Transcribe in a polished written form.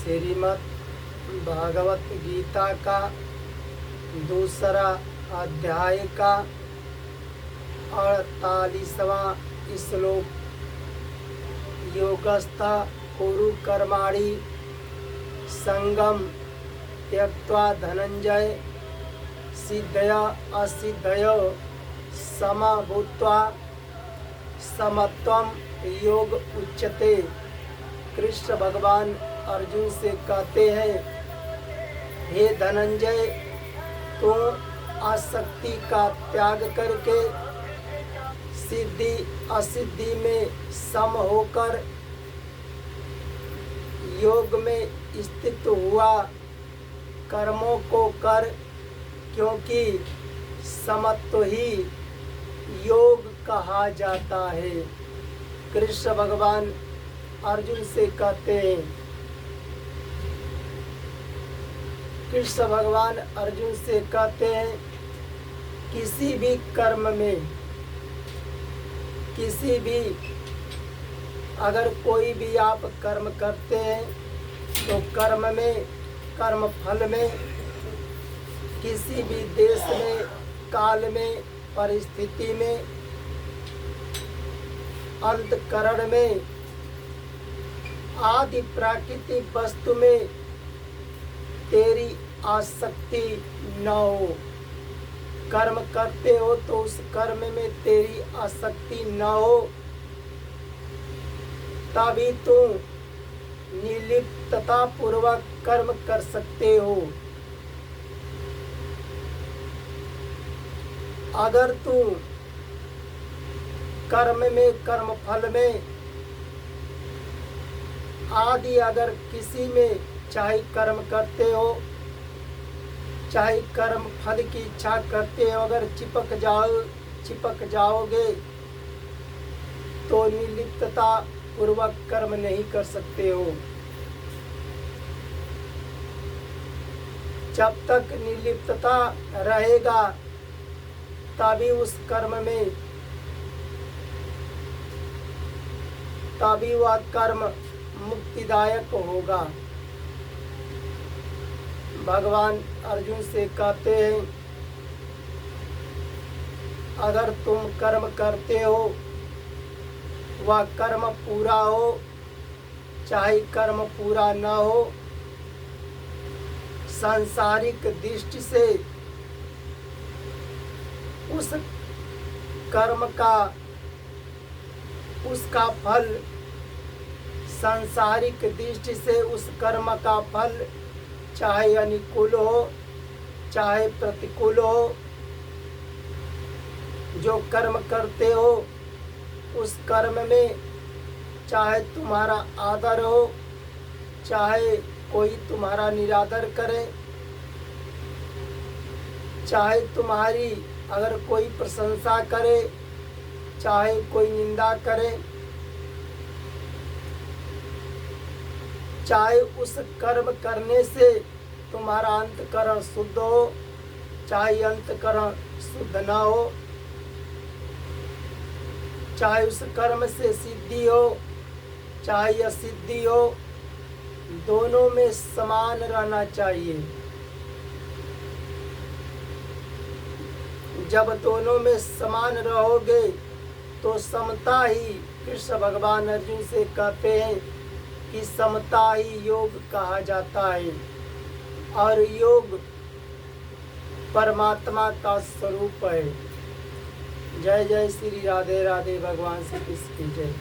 श्रीमद् भागवत गीता का दूसरा अध्याय का 48वां श्लोक। योगस्था कुरु कर्माणि संगम त्यक्त्वा धनंजय सिद्धय असिद्धय समभूत्वा समत्वम योग उच्यते। कृष्ण भगवान अर्जुन से कहते हैं, हे धनंजय, तुम आसक्ति का त्याग करके सिद्धि असिद्धि में सम होकर योग में स्थित हुआ कर्मों को कर, क्योंकि समत्व ही योग कहा जाता है। कृष्ण भगवान अर्जुन से कहते हैं, कृष्ण भगवान अर्जुन से कहते हैं, किसी भी कर्म में, किसी भी अगर कोई भी आप कर्म करते हैं तो कर्म में, कर्म फल में, किसी भी देश में, काल में, परिस्थिति में, अंतकरण में, आदि प्राकृतिक वस्तु में तेरी आसक्ति न हो। कर्म करते हो तो उस कर्म में तेरी आसक्ति न हो, तभी तुम निर्लिप्तता पूर्वक कर्म कर सकते हो। अगर तुम कर्म में, कर्म फल में आदि अगर किसी में चाहे कर्म करते हो, चाहे कर्म फल की इच्छा करते हो, अगर चिपक जाओगे तो निर्लिप्तता पूर्वक कर्म नहीं कर सकते हो। जब तक निर्लिप्तता रहेगा तभी उस कर्म में, तभी वह कर्म मुक्तिदायक होगा। भगवान अर्जुन से कहते हैं, अगर तुम कर्म करते हो, वह कर्म पूरा हो चाहे कर्म पूरा न हो, सांसारिक दृष्टि से उस कर्म का, उसका फल, सांसारिक दृष्टि से उस कर्म का फल चाहे अनुकूल हो चाहे प्रतिकूल हो, जो कर्म करते हो उस कर्म में चाहे तुम्हारा आदर हो चाहे कोई तुम्हारा निरादर करे, चाहे तुम्हारी अगर कोई प्रशंसा करे चाहे कोई निंदा करे, चाहे उस कर्म करने से तुम्हारा अंतकरण शुद्ध हो चाहे अंतकरण शुद्ध न हो, चाहे उस कर्म से सिद्धि हो चाहे असिद्धि हो, दोनों में समान रहना चाहिए। जब दोनों में समान रहोगे तो समता ही, कृष्ण भगवान अर्जुन से कहते हैं कि समता ही योग कहा जाता है, और योग परमात्मा का स्वरूप है। जय जय श्री राधे राधे। भगवान श्री कृष्ण की जय।